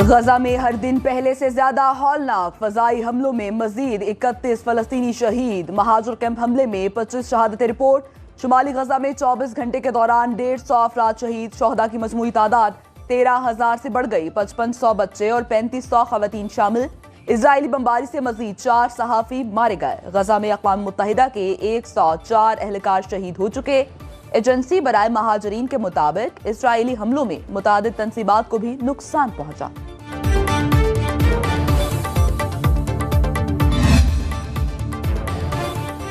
غزہ میں ہر دن پہلے سے زیادہ ہولناک فضائی حملوں میں مزید 31 فلسطینی شہید. مہاجر کیمپ حملے میں 25 شہادتیں رپورٹ. شمالی غزہ میں 24 گھنٹے کے دوران 150 افراد شہید. شہداء کی مجموعی تعداد 13,000 سے بڑھ گئی. 5500 بچے اور 3500 خواتین شامل. اسرائیلی بمباری سے مزید 4 صحافی مارے گئے. غزہ میں اقوام متحدہ کے 104 اہلکار شہید ہو چکے. ایجنسی برائے مہاجرین کے مطابق اسرائیلی حملوں میں متعدد تنصیبات کو بھی نقصان پہنچا.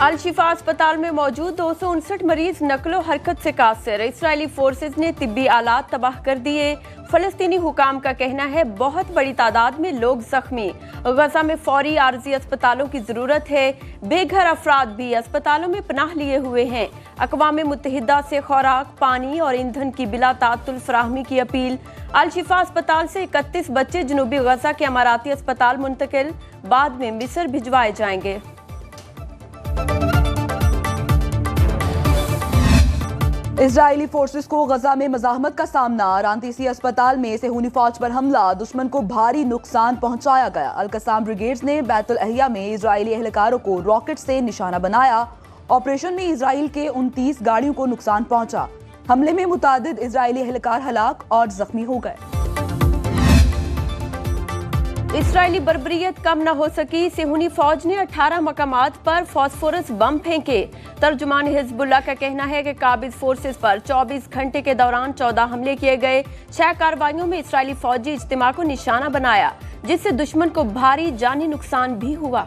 الشفا اسپتال میں موجود 259 مریض نقل و حرکت سے قاصر. اسرائیلی فورسز نے طبی آلات تباہ کر دیے. فلسطینی حکام کا کہنا ہے بہت بڑی تعداد میں لوگ زخمی. غزہ میں فوری عارضی اسپتالوں کی ضرورت ہے. بے گھر افراد بھی اسپتالوں میں پناہ لیے ہوئے ہیں. اقوام متحدہ سے خوراک، پانی اور ایندھن کی بلا تعطل فراہمی کی اپیل. الشفا اسپتال سے 31 بچے جنوبی غزہ کے اماراتی اسپتال منتقل، بعد میں مصر بھجوائے جائیں گے. اسرائیلی فورسز کو غزہ میں مزاحمت کا سامنا. رانتیسی اسپتال میں صہیونی فوج پر حملہ. دشمن کو بھاری نقصان پہنچایا گیا. القسام بریگیڈز نے بیت الاحیاء میں اسرائیلی اہلکاروں کو راکٹ سے نشانہ بنایا. آپریشن میں اسرائیل کے 29 گاڑیوں کو نقصان پہنچا. حملے میں متعدد اسرائیلی اہلکار ہلاک اور زخمی ہو گئے. اسرائیلی بربریت کم نہ ہو سکی. صہیونی فوج نے 18 مقامات پر فاسفورس بم پھینکے. ترجمان حزب اللہ کا کہنا ہے کہ قابض فورسز پر 24 گھنٹے کے دوران 14 حملے کیے گئے. 6 کارروائیوں میں اسرائیلی فوجی اجتماع کو نشانہ بنایا، جس سے دشمن کو بھاری جانی نقصان بھی ہوا.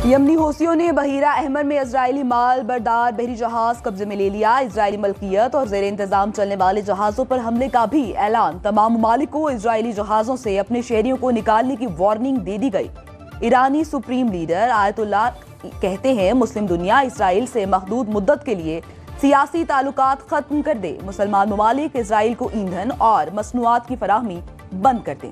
یمنی حوثیوں نے بحیرہ احمر میں اسرائیلی مال بردار بحری جہاز قبضے میں لے لیا. اسرائیلی ملکیت اور زیر انتظام چلنے والے جہازوں پر حملے کا بھی اعلان. تمام ممالک کو اسرائیلی جہازوں سے اپنے شہریوں کو نکالنے کی وارننگ دے دی گئی. ایرانی سپریم لیڈر آیت اللہ کہتے ہیں مسلم دنیا اسرائیل سے محدود مدت کے لیے سیاسی تعلقات ختم کر دے. مسلمان ممالک اسرائیل کو ایندھن اور مصنوعات کی فراہمی بند کر دیں.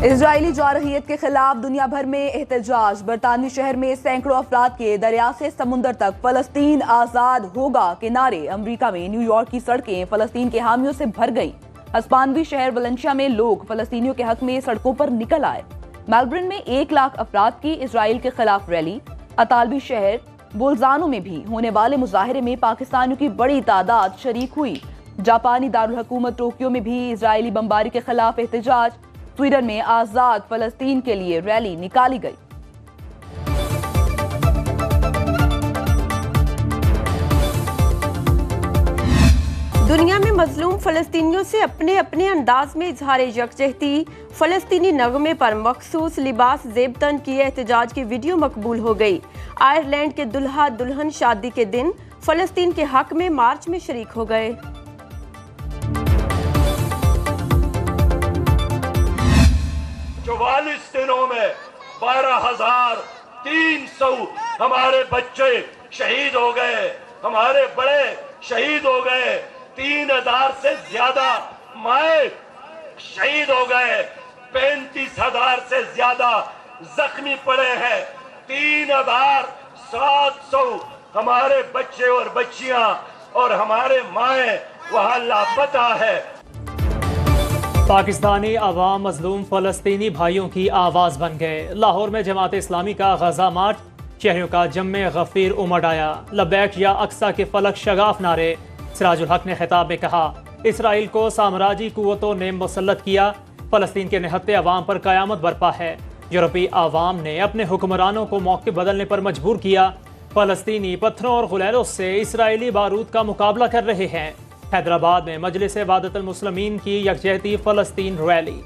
اسرائیلی جارحیت کے خلاف دنیا بھر میں احتجاج. برطانوی شہر میں سینکڑوں افراد کے دریا سے سمندر تک فلسطین آزاد ہوگا کے نعرے. امریکہ میں نیو یارک کی سڑکیں فلسطین کے حامیوں سے بھر گئیں. ہسپانوی شہر ولنشیا میں لوگ فلسطینیوں کے حق میں سڑکوں پر نکل آئے. میلبرن میں 1 لاکھ افراد کی اسرائیل کے خلاف ریلی. اطالوی شہر بولزانو میں بھی ہونے والے مظاہرے میں پاکستانیوں کی بڑی تعداد شریک ہوئی. جاپانی دارالحکومت ٹوکیو میں بھی اسرائیلی بمباری کے خلاف احتجاج. سویڈن میں آزاد فلسطین کے لیے ریلی نکالی گئی. دنیا میں مظلوم فلسطینیوں سے اپنے اپنے انداز میں اظہار یکجہتی. فلسطینی نغمے پر مخصوص لباس زیب تن کیے احتجاج کی ویڈیو مقبول ہو گئی. آئرلینڈ کے دلہا دلہن شادی کے دن فلسطین کے حق میں مارچ میں شریک ہو گئے. 44 دنوں میں 12,300 ہمارے بچے شہید ہو گئے. ہمارے بڑے شہید ہو گئے. 3,000 سے زیادہ مائیں شہید ہو گئے. 35,000 سے زیادہ زخمی پڑے ہیں. 3,700 ہمارے بچے اور بچیاں اور ہمارے مائیں وہاں لاپتہ ہے. پاکستانی عوام مظلوم فلسطینی بھائیوں کی آواز بن گئے. لاہور میں جماعت اسلامی کا غزہ مارچ. شہریوں کا جم غفیر امڑ آیا. لبیک یا اقصی کے فلک شگاف نعرے. سراج الحق نے خطاب میں کہا اسرائیل کو سامراجی قوتوں نے مسلط کیا. فلسطین کے نہتے عوام پر قیامت برپا ہے. یورپی عوام نے اپنے حکمرانوں کو موقع بدلنے پر مجبور کیا. فلسطینی پتھروں اور غلیلوں سے اسرائیلی بارود کا مقابلہ کر رہے ہیں. حیدرآباد میں مجلس وحدت المسلمین کی یکجہتی فلسطین ریلی.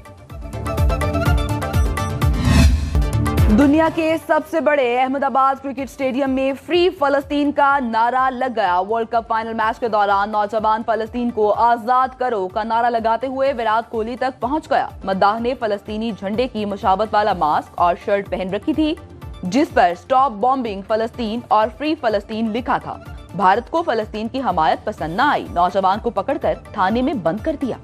دنیا کے سب سے بڑے احمد آباد کرکٹ سٹیڈیم میں فری فلسطین کا نعرہ لگ گیا. ورلڈ کپ فائنل میچ کے دوران نوجوان فلسطین کو آزاد کرو کا نعرہ لگاتے ہوئے وراٹ کوہلی تک پہنچ گیا. مداح نے فلسطینی جھنڈے کی مشابت والا ماسک اور شرٹ پہن رکھی تھی جس پر سٹاپ بامبنگ فلسطین اور فری فلسطین لکھا تھا. بھارت کو فلسطین کی حمایت پسند نہ آئی. نوجوان کو پکڑ کر تھانے میں بند کر دیا.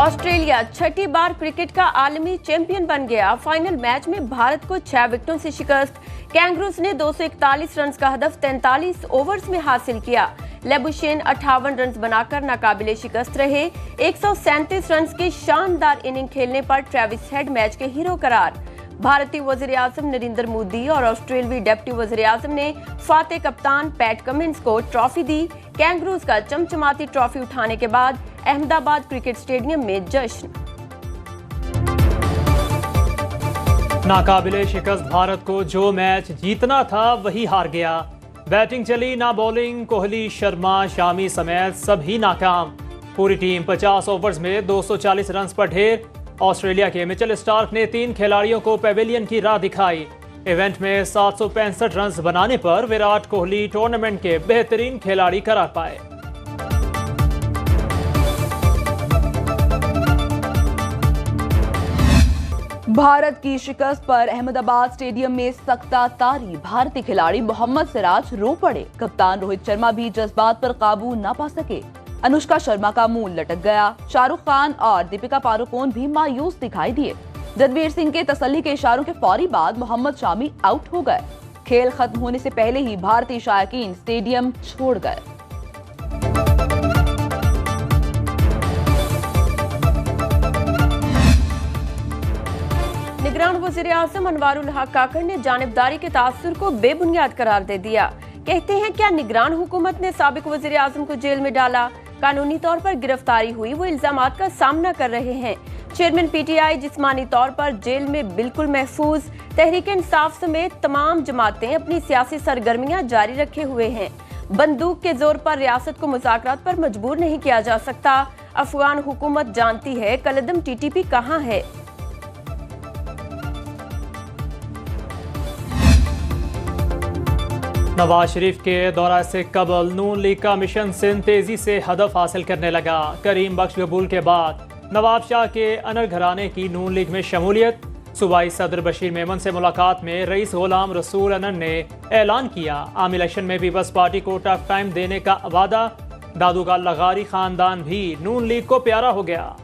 ऑस्ट्रेलिया छठी बार क्रिकेट का आलमी चैंपियन बन गया। फाइनल मैच में भारत को 6 विकेटों से शिकस्त। कैंगरूज ने 241 रन का हदफ 43 ओवर्स में हासिल किया। लेबुशेन 58 रन बनाकर नाकाबिले शिकस्त रहे। 137 रन की शानदार इनिंग खेलने पर ट्रेविस हेड मैच के हीरो करार। भारतीय वजीर आजम नरेंद्र मोदी और ऑस्ट्रेलियाई डिप्टी वजीर आजम ने फातेह कप्तान पैट कमिंस को ट्रॉफी दी। कैंगरूज का चमचमाती ट्रॉफी उठाने के बाद अहमदाबाद क्रिकेट स्टेडियम में जश्न। नाकाबिले शिकस्त भारत को जो मैच जीतना था वही हार गया। बैटिंग चली ना बॉलिंग। कोहली, शर्मा, शामी समेत सभी नाकाम। पूरी टीम 50 ओवर्स में 240 रन पर ढेर। ऑस्ट्रेलिया के मिचेल स्टार्क ने 3 खिलाड़ियों को पेविलियन की राह दिखाई। इवेंट में 765 रन बनाने पर विराट कोहली टूर्नामेंट के बेहतरीन खिलाड़ी करार पाए। भारत की शिकस्त पर अहमदाबाद स्टेडियम में सख्तातारी। भारतीय खिलाड़ी मोहम्मद सिराज रो पड़े। कप्तान रोहित शर्मा भी जज्बात पर काबू न पा सके। अनुष्का शर्मा का मुंह लटक गया। शाहरुख खान और दीपिका पादुकोण भी मायूस दिखाई दिए। रणवीर सिंह के तसल्ली के इशारों के फौरी बाद मोहम्मद शामी आउट हो गए। खेल खत्म होने से पहले ही भारतीय शायकीन स्टेडियम छोड़ गए। निगरान वज़ीर आज़म अनवारुल हक काकड़ ने जानिबदारी के तासुर को बेबुनियाद करार दे दिया। कहते हैं क्या निगरान हुकूमत ने साबिक वज़ीर आज़म को जेल में डाला? कानूनी तौर पर गिरफ्तारी हुई, वो इल्जामात का सामना कर रहे हैं। चेयरमैन पीटीआई जिस्मानी तौर पर जेल में बिल्कुल महफूज। तहरीक इंसाफ समेत तमाम जमातें अपनी सियासी सरगर्मियां जारी रखे हुए हैं। बंदूक के जोर पर रियासत को मुज़ाकरात पर मजबूर नहीं किया जा सकता। अफगान हुकूमत जानती है कलदम टीटीपी कहाँ है। नवाज शरीफ के दौरा से कबल नून लीग का मिशन सिंध तेजी से हदफ हासिल करने लगा। करीम बख्श कबूल के बाद नवाब शाह के अनर घराने की नून लीग में शमूलियत। सूबाई सदर बशीर मेमन से मुलाकात में रईस गुलाम रसूल अनर ने ऐलान किया आम इलेक्शन में पीपल्स पार्टी को टफ टाइम देने का वादा। दादू का लगारी खानदान भी नून लीग को प्यारा हो गया।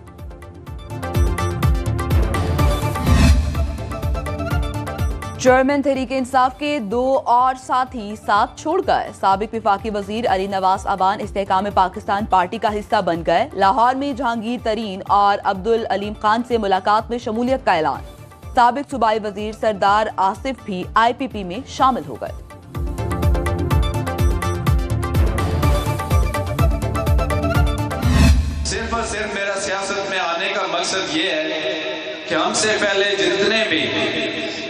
चेयरमैन तहरीक इंसाफ के 2 और साथी साथ छोड़ गए। साबिक विफाकी वजीर अली नवाज अवान इस्तेहकाम पाकिस्तान पार्टी का हिस्सा बन गए। लाहौर में जहांगीर तरीन और अब्दुल अलीम खान से मुलाकात में शमूलियत का ऐलान। साबिक सूबाई वजीर सरदार आसिफ भी IPP में शामिल हो गए। सिर्फ और सिर्फ मेरा सियासत में आने का मकसद ये है कि हमसे पहले जितने भी,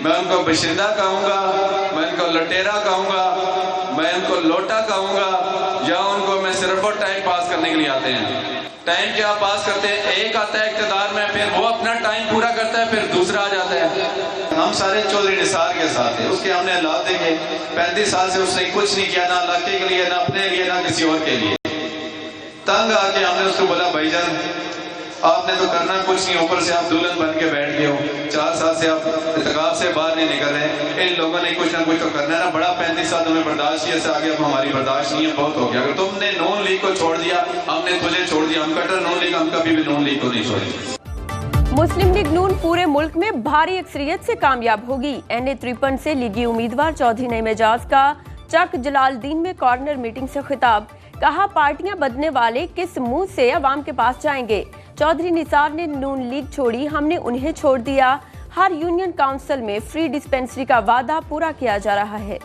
मैं उनको बशिंदा कहूँगा, मैं उनको लटेरा कहूँगा, मैं उनको लोटा कहूँगा, या उनको मैं सिर्फ वो टाइम पास करने के लिए आते हैं। टाइम क्या पास करते हैं? एक आता है इक़्तिदार में, फिर वो अपना टाइम पूरा करता है, फिर दूसरा आ जाता है। हम सारे चौधरी निसार के साथ हैं। उसके हमने हालात देखे। 35 साल से उसने कुछ नहीं किया, ना इलाके के लिए, ना अपने लिए, ना किसी और के लिए। तंग आके हमने उसको बोला भाईजान आपने तो करना कुछ नहीं, ऊपर से आप दुल्हन बन के बैठ गए हो। 4 साल से आप इत्तेकाफ से बाहर नहीं निकल रहे। इन लोगों ने कुछ ना कुछ तो करना है ना। बड़ा 35 साल तुम्हें बर्दाश्त किया, से आगे अब हमारी बर्दाश्त नहीं है, बहुत हो गया। अगर तुमने नून लीग को छोड़ दिया, हमने तुझे छोड़ दिया। हम कट्टर नून लीग, हम कभी भी नून लीग को नहीं छोड़ेंगे। मुस्लिम लीग नून पूरे मुल्क में भारी अक्सरियत से कामयाब होगी। NA-53 से लीगी उम्मीदवार चौधरी नईम एजाज का चक जलालुद्दीन में कॉर्नर मीटिंग से खिताब। कहा पार्टियां बदलने वाले किस मुंह से अवाम के पास जाएंगे। चौधरी निसार ने नून लीग छोड़ी, हमने उन्हें छोड़ दिया। हर यूनियन काउंसिल में फ्री डिस्पेंसरी का वादा पूरा किया जा रहा है।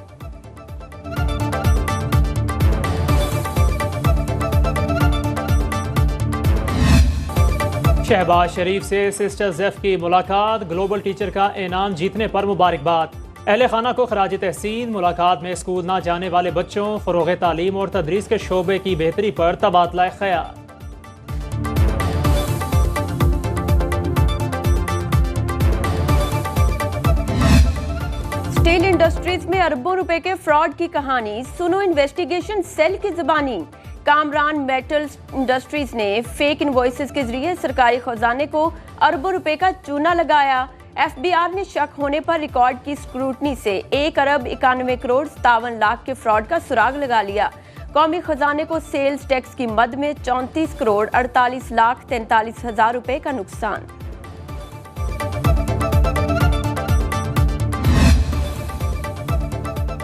शहबाज शरीफ से सिस्टर ज़ेफ की मुलाकात। ग्लोबल टीचर का इनाम जीतने पर मुबारकबाद। अहले खाना को खराज तहसीन। मुलाकात में स्कूल ना जाने वाले बच्चों, फ़रोग़ तालीम और तदरीस के शोबे की बेहतरी पर तबादला ख़याल। स्टील इंडस्ट्रीज में अरबों रुपए के फ्रॉड की कहानी सुनो इन्वेस्टिगेशन सेल की ज़बानी। कामरान मेटल्स इंडस्ट्रीज ने फेक इनवॉइसेस के जरिए सरकारी खजाने को अरबों रुपए का चूना लगाया। FBI ने शक होने पर रिकॉर्ड की स्क्रूटनी से 1 अरब 91 करोड़ 57 लाख के फ्रॉड का सुराग लगा लिया। कौमी खजाने को सेल्स टैक्स की मद में 34 करोड़ 48 लाख 43 हजार रुपए का नुकसान।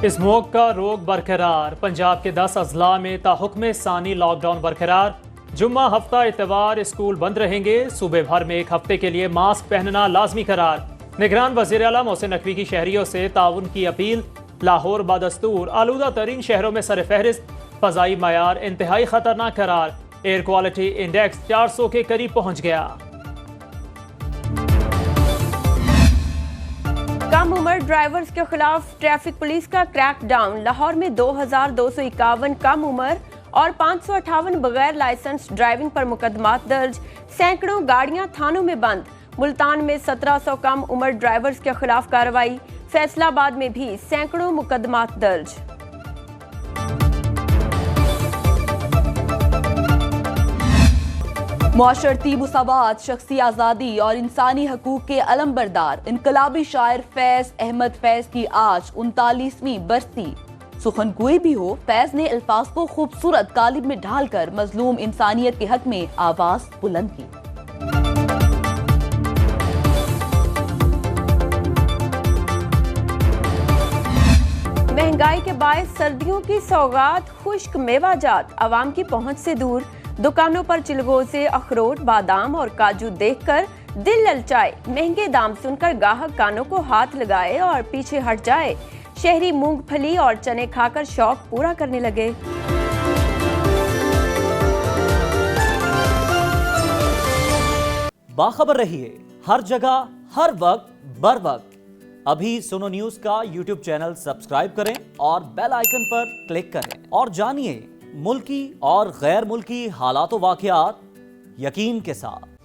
स्मोक का रोग बरकरार, पंजाब के 10 अजला में ताहुक्म सानी लॉकडाउन बरकरार। जुम्मा हफ्ता इतवार स्कूल बंद रहेंगे। सूबे भर में एक हफ्ते के लिए मास्क पहनना लाजमी करार। निगरान वज़ीर आला मोहसिन नकवी की शहरियों से ताउन की अपील। लाहौर बादस्तूर आलूदा तरीन शहरों में सर फहरिस्त, फ़ज़ाई मयार इंतहाई खतरनाक करार। एयर क्वालिटी इंडेक्स 400 के करीब पहुंच गया। कम उम्र ड्राइवर्स के खिलाफ ट्रैफिक पुलिस का क्रैकडाउन। लाहौर में 2251 कम उम्र और 558 बगैर लाइसेंस ड्राइविंग पर मुकदमात दर्ज। सैकड़ों गाड़ियां थानों में बंद। मुल्तान में 1700 कम उम्र ड्राइवर्स के खिलाफ कार्रवाई। फैसलाबाद में भी सैकड़ों मुकदमात दर्ज। मुआशरती मुसावात, शख्सी आज़ादी और इंसानी हकूक़ के अलमबरदार इनकलाबी शायर फैज़ अहमद फैज़ की आज 39वीं बरसी। सुखनगोई भी हो, फैज़ ने अल्फाज को खूबसूरत कालिब में ढालकर मजलूम इंसानियत के हक में आवाज़ बुलंद की। महंगाई के बायस सर्दियों की सौगात खुश्क मेवाजात आवाम की पहुंच से दूर। दुकानों पर चिलगोज़े, अखरोट, बादाम और काजू देखकर दिल ललचाए। महंगे दाम सुनकर गाहक कानों को हाथ लगाए और पीछे हट जाए। शहरी मूंगफली और चने खाकर शौक पूरा करने लगे। बाखबर रहिए हर जगह हर वक्त बर वक्त। अभी सुनो न्यूज का यूट्यूब चैनल सब्सक्राइब करें और बेल आइकन पर क्लिक करें और जानिए मुल्की और गैर मुल्की हालात व वाक़यात यकीन के साथ।